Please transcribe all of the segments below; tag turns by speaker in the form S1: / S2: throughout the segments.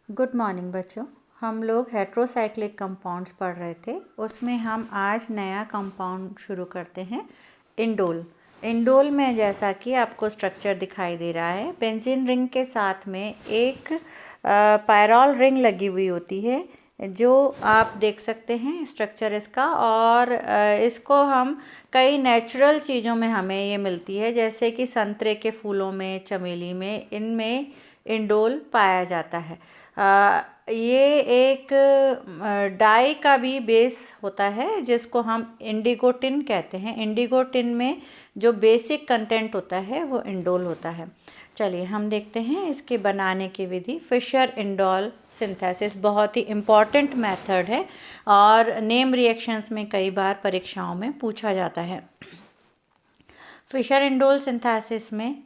S1: Good morning बच्चों। हम लोग हेट्रोसाइक्लिक कंपाउंड्स पढ़ रहे थे। उसमें हम आज नया कंपाउंड शुरू करते हैं, इंडोल। इंडोल में जैसा कि आपको स्ट्रक्चर दिखाई दे रहा है, बेंजीन रिंग के साथ में एक पायरॉल रिंग लगी हुई होती है, जो आप देख सकते हैं स्ट्रक्चर इसका। और इसको हम कई नेचुरल चीज़ों में हमें ये मिलती है, जैसे कि संतरे के फूलों में, चमेली में, इनमें इंडोल पाया जाता है। ये एक डाई का भी बेस होता है, जिसको हम इंडिगोटिन कहते हैं। इंडिगोटिन में जो बेसिक कंटेंट होता है वो इंडोल होता है। चलिए हम देखते हैं इसके बनाने की विधि। फिशर इंडोल सिंथेसिस बहुत ही इम्पॉर्टेंट मेथड है और नेम रिएक्शंस में कई बार परीक्षाओं में पूछा जाता है। फिशर इंडोल सिंथेसिस में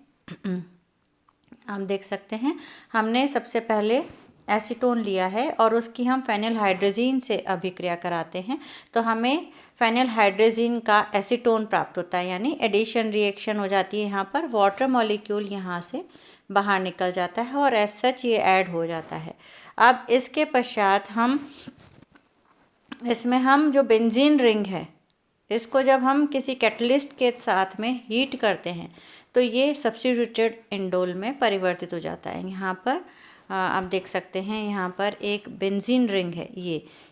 S1: हम देख सकते हैं, हमने सबसे पहले एसीटोन लिया है और उसकी हम फेनिल हाइड्रोजीन से अभिक्रिया कराते हैं, तो हमें फेनिल हाइड्रोजीन का एसीटोन प्राप्त होता है, यानी एडिशन रिएक्शन हो जाती है। यहाँ पर वाटर मॉलिक्यूल यहाँ से बाहर निकल जाता है और एज सच ये ऐड हो जाता है। अब इसके पश्चात इसमें हम जो बेंजीन रिंग है, इसको जब हम किसी कैटलिस्ट के साथ में हीट करते हैं तो ये सब्स्टिट्यूटेड इंडोल में परिवर्तित हो जाता है। यहाँ पर आप देख सकते हैं, यहाँ पर एक बेंजीन रिंग है।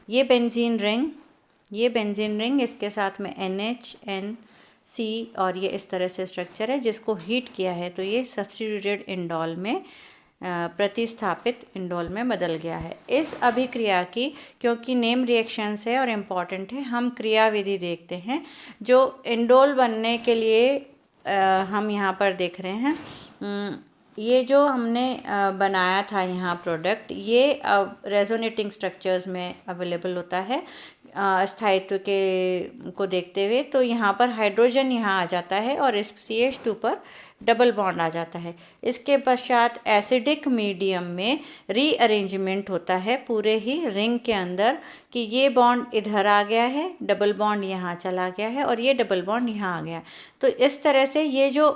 S1: ये बेंजीन रिंग इसके साथ में NHNC और ये इस तरह से स्ट्रक्चर है, जिसको हीट किया है तो ये सब्स्टिट्यूटेड इंडोल में प्रतिस्थापित इंडोल में बदल गया है। इस अभिक्रिया की, क्योंकि नेम रिएक्शंस है और इम्पॉर्टेंट है, हम क्रिया विधि देखते हैं जो इंडोल बनने के लिए हम यहाँ पर देख रहे हैं। ये जो हमने बनाया था यहाँ प्रोडक्ट, ये अब रेजोनेटिंग स्ट्रक्चर्स में अवेलेबल होता है स्थायित्व को देखते हुए। तो यहाँ पर हाइड्रोजन यहाँ आ जाता है और इस CH2 पर डबल बॉन्ड आ जाता है। इसके पश्चात एसिडिक मीडियम में रीअरेंजमेंट होता है पूरे ही रिंग के अंदर, कि ये बॉन्ड इधर आ गया है, डबल बॉन्ड यहाँ चला गया है और ये डबल बॉन्ड यहाँ आ गया। तो इस तरह से ये जो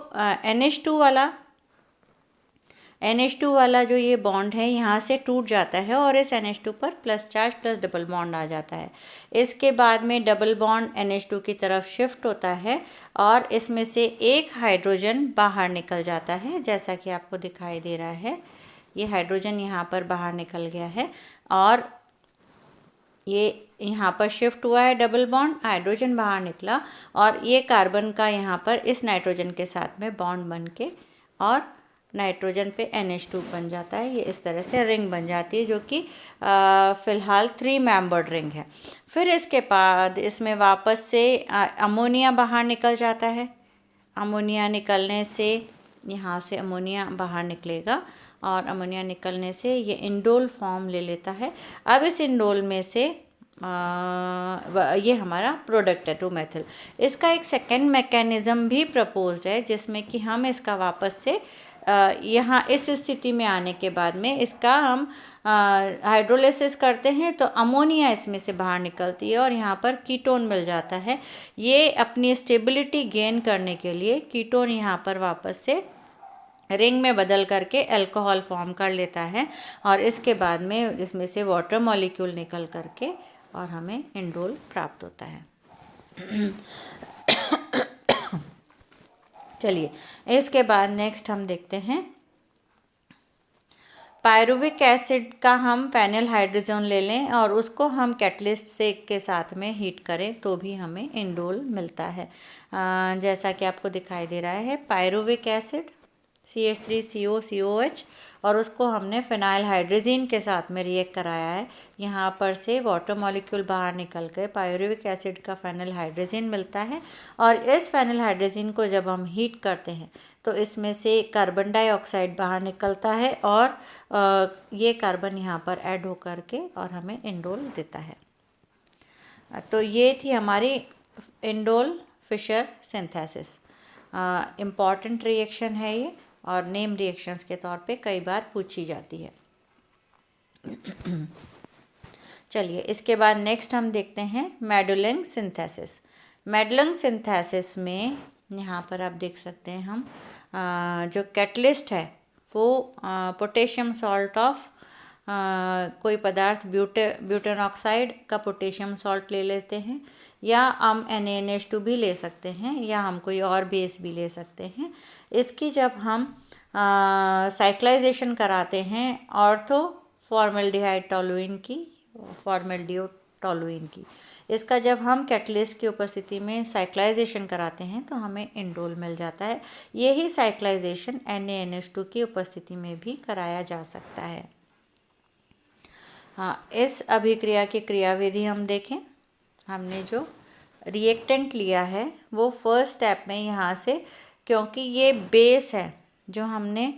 S1: NH2 वाला जो ये बॉन्ड है यहाँ से टूट जाता है और इस NH2 पर plus charge plus double bond आ जाता है। इसके बाद में डबल बॉन्ड NH2 की तरफ शिफ्ट होता है और इसमें से एक हाइड्रोजन बाहर निकल जाता है, जैसा कि आपको दिखाई दे रहा है। ये हाइड्रोजन यहाँ पर बाहर निकल गया है और ये यहाँ पर शिफ्ट हुआ है डबल बॉन्ड, हाइड्रोजन बाहर निकला और ये कार्बन का यहाँ पर इस नाइट्रोजन के साथ में बॉन्ड बन के और नाइट्रोजन पे NH2 बन जाता है। ये इस तरह से रिंग बन जाती है, जो कि फ़िलहाल 3 मेंबर्ड रिंग है। फिर इसके बाद इसमें वापस से अमोनिया बाहर निकल जाता है। अमोनिया निकलने से यहाँ से अमोनिया बाहर निकलेगा और अमोनिया निकलने से ये इंडोल फॉर्म ले लेता है। अब इस इंडोल में से ये हमारा प्रोडक्ट है 2-मेथिल। इसका एक सेकेंड मैकेनिज़्म भी प्रपोज्ड है, जिसमें कि हम इसका वापस से यहाँ इस स्थिति में आने के बाद में इसका हम हाइड्रोलिसिस करते हैं तो अमोनिया इसमें से बाहर निकलती है और यहाँ पर कीटोन मिल जाता है। ये अपनी स्टेबिलिटी गेन करने के लिए कीटोन यहाँ पर वापस से रिंग में बदल करके अल्कोहल फॉर्म कर लेता है और इसके बाद में इसमें से वाटर मॉलिक्यूल निकल करके और हमें इंडोल प्राप्त होता है। चलिए इसके बाद नेक्स्ट हम देखते हैं, पायरुविक एसिड का हम फेनिल हाइड्रोजन ले लें और उसको हम कैटलिस्ट से के साथ में हीट करें तो भी हमें इंडोल मिलता है। जैसा कि आपको दिखाई दे रहा है, पायरुविक एसिड CH3COCOH और उसको हमने फिनाइल हाइड्रोजीन के साथ में रिएक्ट कराया है। यहाँ पर से वाटर मॉलिक्यूल बाहर निकल कर पायरुविक एसिड का फेनिल हाइड्रोजीन मिलता है और इस फेनिल हाइड्रोजीन को जब हम हीट करते हैं तो इसमें से कार्बन डाइऑक्साइड बाहर निकलता है और ये कार्बन यहाँ पर ऐड हो करके और हमें इंडोल देता है। तो ये थी हमारी indole Fischer synthesis. Important reaction है ये और नेम रिएक्शंस के तौर पे कई बार पूछी जाती है। चलिए इसके बाद नेक्स्ट हम देखते हैं मैडुलिंग सिंथेसिस। मैडुलिंग सिंथेसिस में यहाँ पर आप देख सकते हैं, हम जो कैटलिस्ट है वो पोटेशियम सॉल्ट ऑफ कोई पदार्थ ब्यूटेन ऑक्साइड का पोटेशियम सॉल्ट ले लेते हैं, या हम NaNH2 भी ले सकते हैं, या हम कोई और बेस भी ले सकते हैं। इसकी जब हम साइक्लाइजेशन कराते हैं ऑर्थो फॉर्मल्डिहाइड टॉलुइन की, इसका जब हम कैटलिस्ट की उपस्थिति में साइक्लाइजेशन कराते हैं तो हमें इंडोल मिल जाता है। यही साइक्लाइजेशन NaNH2 की उपस्थिति में भी कराया जा सकता है। हाँ, इस अभिक्रिया की क्रियाविधि हम देखें। हमने जो रिएक्टेंट लिया है वो फर्स्ट स्टेप में यहाँ से, क्योंकि ये बेस है जो हमने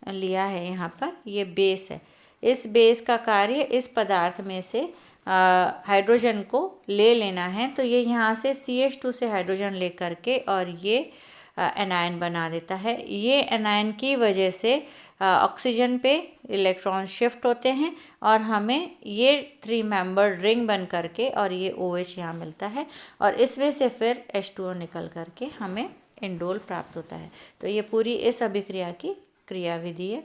S1: लिया है, यहाँ पर ये बेस है, इस बेस का कार्य इस पदार्थ में से हाइड्रोजन को ले लेना है। तो ये यहाँ से CH2 से हाइड्रोजन ले करके और ये एनायन बना देता है। ये एनायन की वजह से ऑक्सीजन पे इलेक्ट्रॉन शिफ्ट होते हैं और हमें ये 3 मेंबर्ड रिंग बन करके और ये OH यहाँ मिलता है, और इसमें से फिर H2O निकल करके हमें इंडोल प्राप्त होता है। तो ये पूरी इस अभिक्रिया की क्रियाविधि है।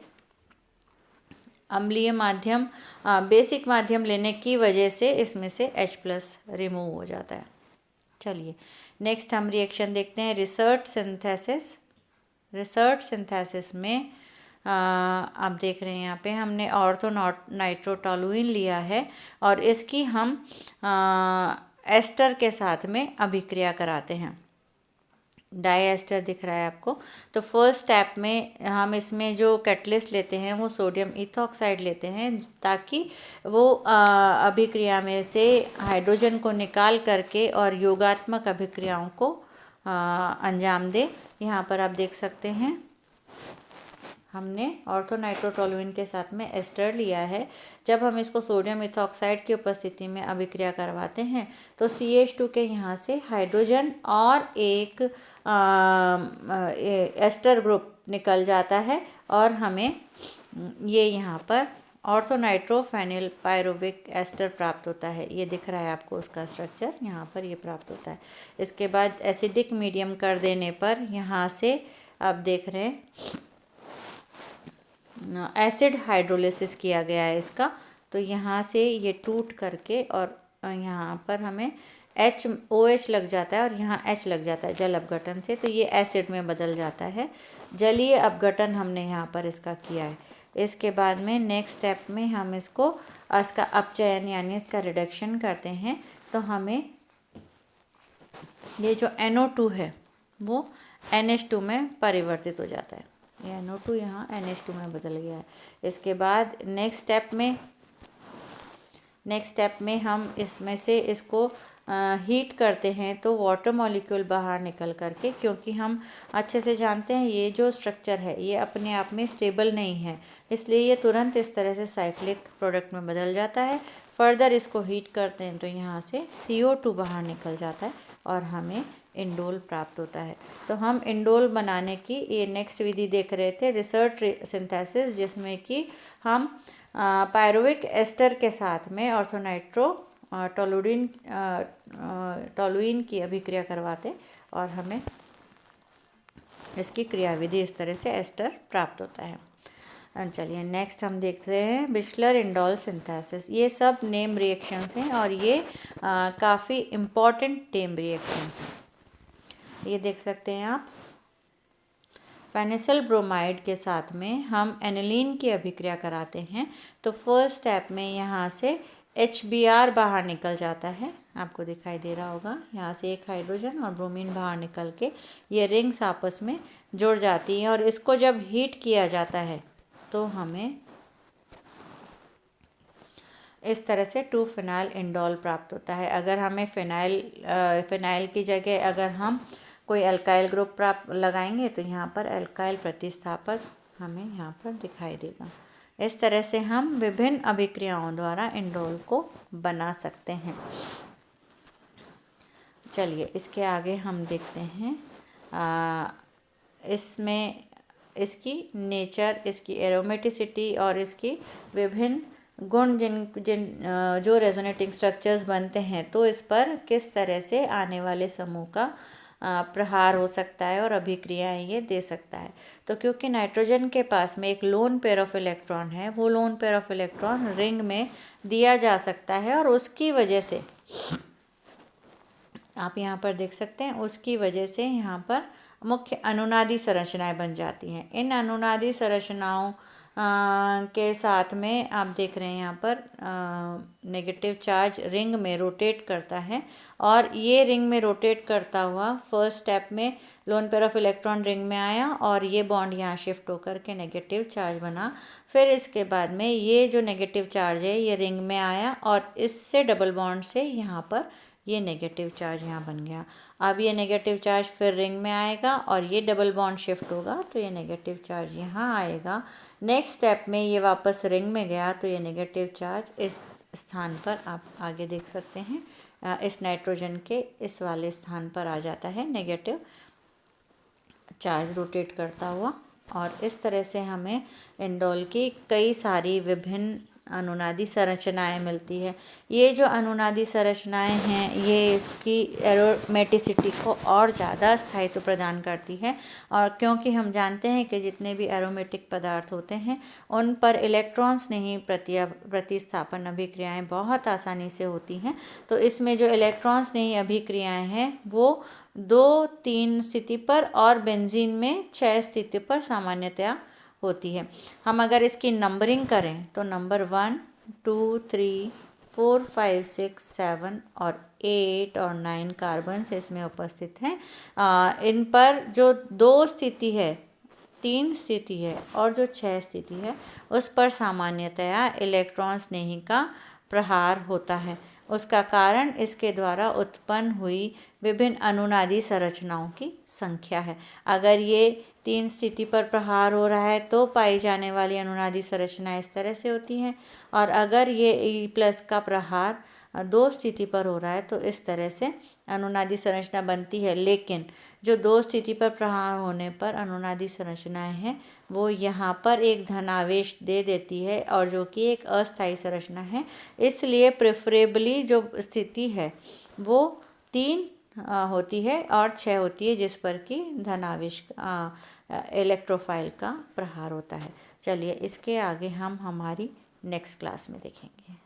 S1: अम्लीय माध्यम, बेसिक माध्यम लेने की वजह से इसमें से H+ रिमूव हो जाता है। चलिए नेक्स्ट हम रिएक्शन देखते हैं, रिसर्च सिंथेसिस में आप देख रहे हैं यहाँ पे हमने ऑर्थो नाइट्रोटोलुइन लिया है और इसकी हम एस्टर के साथ में अभिक्रिया कराते हैं। डाई एस्टर दिख रहा है आपको। तो फर्स्ट स्टेप में हम इसमें जो कैटलिस्ट लेते हैं वो सोडियम इथॉक्साइड लेते हैं, ताकि वो अभिक्रिया में से हाइड्रोजन को निकाल करके और योगात्मक अभिक्रियाओं को अंजाम दे। यहाँ पर आप देख सकते हैं हमने ऑर्थोनाइट्रोटोलुइन के साथ में एस्टर लिया है। जब हम इसको सोडियम इथॉक्साइड की उपस्थिति में अभिक्रिया करवाते हैं तो CH2 के यहाँ से हाइड्रोजन और एक एस्टर ग्रुप निकल जाता है और हमें ये यहाँ पर ऑर्थोनाइट्रोफेनिल पायरुविक एस्टर प्राप्त होता है। ये दिख रहा है आपको उसका स्ट्रक्चर, यहाँ पर ये प्राप्त होता है। इसके बाद एसिडिक मीडियम कर देने पर यहाँ से आप देख रहे हैं एसिड हाइड्रोलिसिस किया गया है इसका। तो यहाँ से ये टूट करके और यहाँ पर हमें OH लग जाता है और यहाँ H लग जाता है जल अपघटन से, तो ये एसिड में बदल जाता है। जलीय अपघटन हमने यहाँ पर इसका किया है। इसके बाद में नेक्स्ट स्टेप में हम इसको इसका अपचयन यानी इसका रिडक्शन करते हैं, तो हमें ये जो NO2 है वो NH2 में परिवर्तित हो जाता है। ये NO2 यहाँ NH2 में बदल गया है। इसके बाद नेक्स्ट स्टेप में हम इसमें से इसको हीट करते हैं तो वाटर मॉलिक्यूल बाहर निकल करके, क्योंकि हम अच्छे से जानते हैं ये जो स्ट्रक्चर है ये अपने आप में स्टेबल नहीं है, इसलिए ये तुरंत इस तरह से साइक्लिक प्रोडक्ट में बदल जाता है। फर्दर इसको हीट करते हैं तो यहाँ से CO2 बाहर निकल जाता है और हमें इंडोल प्राप्त होता है। तो हम इंडोल बनाने की ये नेक्स्ट विधि देख रहे थे, रिसर्च सिंथेसिस, जिसमें कि हम पायरुविक एस्टर के साथ में टोलुइन की अभिक्रिया करवाते और हमें इसकी क्रियाविधि इस तरह से एस्टर प्राप्त होता है। चलिए नेक्स्ट हम देखते हैं बिस्लर इंडोल सिंथेसिस। ये सब नेम रिएक्शंस हैं और ये काफ़ी इम्पॉर्टेंट नेम रिएक्शंस हैं। ये देख सकते हैं आप, फेनिसल ब्रोमाइड के साथ में हम एनिलीन की अभिक्रिया कराते हैं तो फर्स्ट स्टेप में यहाँ से HBr बाहर निकल जाता है, आपको दिखाई दे रहा होगा। यहाँ से एक हाइड्रोजन और ब्रोमीन बाहर निकल के ये रिंग्स आपस में जुड़ जाती हैं और इसको जब हीट किया जाता है तो हमें इस तरह से 2-फेनाइल इंडोल प्राप्त होता है। अगर हमें फिनाइल की जगह अगर हम कोई अल्काइल ग्रुप प्राप्त लगाएंगे तो यहाँ पर अल्काइल प्रतिस्थापक हमें यहाँ पर दिखाई देगा। इस तरह से हम विभिन्न अभिक्रियाओं द्वारा इंडोल को बना सकते हैं। चलिए इसके आगे हम देखते हैं इसमें इसकी नेचर, इसकी एरोमेटिसिटी और इसकी विभिन्न गुण जो रेजोनेटिंग स्ट्रक्चर्स बनते हैं, तो इस पर किस तरह से आने वाले समूह का प्रहार हो सकता है और अभिक्रियाएं ये दे सकता है। तो क्योंकि नाइट्रोजन के पास में एक लोन पेयर ऑफ इलेक्ट्रॉन है, वो lone pair of electron ring में दिया जा सकता है और उसकी वजह से आप यहाँ पर देख सकते हैं, उसकी वजह से यहाँ पर मुख्य अनुनादी संरचनाएं बन जाती हैं। इन अनुनादी संरचनाओं के साथ में आप देख रहे हैं यहाँ पर नेगेटिव चार्ज रिंग में रोटेट करता है और ये रिंग में रोटेट करता हुआ फर्स्ट स्टेप में lone pair of electron ring में आया और ये बॉन्ड यहाँ शिफ्ट होकर के नेगेटिव चार्ज बना। फिर इसके बाद में ये जो नेगेटिव चार्ज है ये रिंग में आया और इससे डबल बॉन्ड से यहाँ पर ये नेगेटिव चार्ज यहाँ बन गया। अब ये नेगेटिव चार्ज फिर रिंग में आएगा और ये डबल बॉन्ड शिफ्ट होगा तो ये नेगेटिव चार्ज यहाँ आएगा। नेक्स्ट स्टेप में ये वापस रिंग में गया तो ये नेगेटिव चार्ज इस स्थान पर आप आगे देख सकते हैं, इस नाइट्रोजन के इस वाले स्थान पर आ जाता है नेगेटिव चार्ज रोटेट करता हुआ। और इस तरह से हमें इंडोल की कई सारी विभिन्न अनुनादी संरचनाएं मिलती है। ये जो अनुनादी संरचनाएं हैं ये इसकी एरोमेटिसिटी को और ज़्यादा स्थायित्व प्रदान करती है और क्योंकि हम जानते हैं कि जितने भी एरोमेटिक पदार्थ होते हैं उन पर इलेक्ट्रॉन्स नहीं प्रतिस्थापन अभिक्रियाएं बहुत आसानी से होती हैं। तो इसमें जो इलेक्ट्रॉन्स नहीं अभिक्रियाएं हैं वो 2-3 स्थिति पर और बेंजीन में 6 स्थिति पर सामान्यतया होती है। हम अगर इसकी नंबरिंग करें तो नंबर 1, 2, 3, 4, 5, 6, 7 और 8 और 9 कार्बन्स इसमें उपस्थित हैं। इन पर जो 2 स्थिति है, 3 स्थिति है और जो 6 स्थिति है उस पर सामान्यतया इलेक्ट्रॉन स्नेही का प्रहार होता है। उसका कारण इसके द्वारा उत्पन्न हुई विभिन्न अनुनादी संरचनाओं की संख्या है। अगर ये 3 स्थिति पर प्रहार हो रहा है तो पाई जाने वाली अनुनादी संरचना इस तरह से होती हैं और अगर ये E+ का प्रहार 2 स्थिति पर हो रहा है तो इस तरह से अनुनादी संरचना बनती है। लेकिन जो 2 स्थिति पर प्रहार होने पर अनुनादी संरचनाएं हैं वो यहाँ पर एक धनावेश दे देती है और जो कि एक अस्थायी संरचना है। इसलिए प्रेफरेबली जो स्थिति है वो 3 होती है और 6 होती है जिस पर कि धनावेश इलेक्ट्रोफाइल का प्रहार होता है। चलिए इसके आगे हम हमारी नेक्स्ट क्लास में देखेंगे।